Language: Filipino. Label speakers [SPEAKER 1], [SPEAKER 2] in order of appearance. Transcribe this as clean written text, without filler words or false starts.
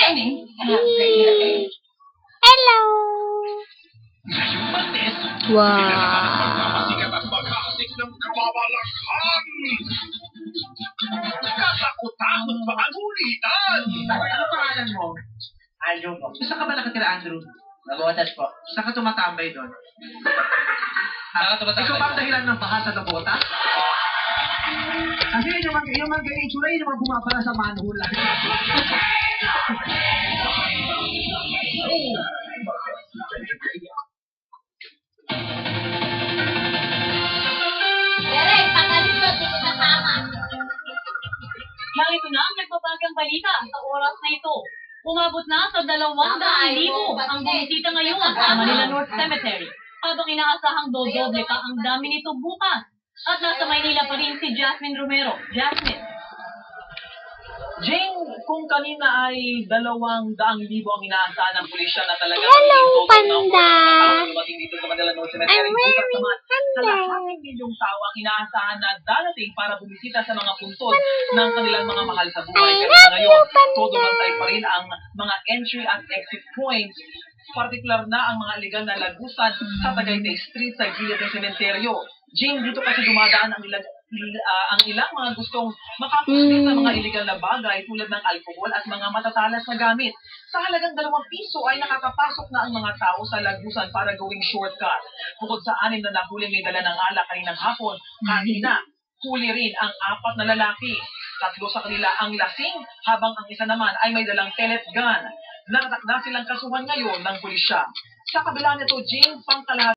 [SPEAKER 1] Jenny.
[SPEAKER 2] Hello. Wow.
[SPEAKER 3] Katakot-takot pa ang ulitan!
[SPEAKER 4] Ano pangalan mo?
[SPEAKER 3] Andrew po.
[SPEAKER 4] Saan ka ba nakatira, Andrew?
[SPEAKER 3] Nabotas po.
[SPEAKER 4] Saan ka tumatambay doon?
[SPEAKER 1] Saan ka tumatambay?
[SPEAKER 4] Ikaw ba ang dahilan ng baha sa Nabota? Kasi yung mga ganyan itsura, yung mga bumabara sa manhole lang.
[SPEAKER 2] Derek, pagalit ko, di ko kasama.
[SPEAKER 5] Narito na ang nagbabagang balita sa oras na ito. Umabot na sa 200,000 ang bumisita ngayon sa Manila North Cemetery. Habang inaasahang dodoble pa ang dami nito bukas. At nasa Maynila pa rin si Jasmine Romero. Jasmine.
[SPEAKER 1] Jing, kung kanina ay 200,000 ang inaasahan ng pulisya na talaga
[SPEAKER 2] Hello, Panda.
[SPEAKER 1] dumating dito sa Manila North Cemetery. Bukas naman, kalahating milyong tao ang inaasahan na darating para bumisita sa mga puntod ng kanilang mga mahal sa buhay. Pero sa ngayon, todo bantay pa rin ang mga entry at exit points. Partikular na ang mga illegal na lagusan sa Tagaytay Street sa gilid ng sementeryo. Jing, dito kasi dumadaan ang ilang mga gustong makapusin sa mga illegal na bagay tulad ng alcohol at mga matatalas na gamit. Sa halagang 2 piso ay nakakapasok na ang mga tao sa lagusan para gawing shortcut. Bukod sa 6 na nahuli may dala ng alak kaninang hapon, kanina, huli rin ang 4 na lalaki. 3 sa kanila ang lasing, habang ang isa naman ay may dalang pellet gun. Nakatakda silang kasuhan ngayon ng pulisya. Sa kabila nito, Jing, pangkalahatan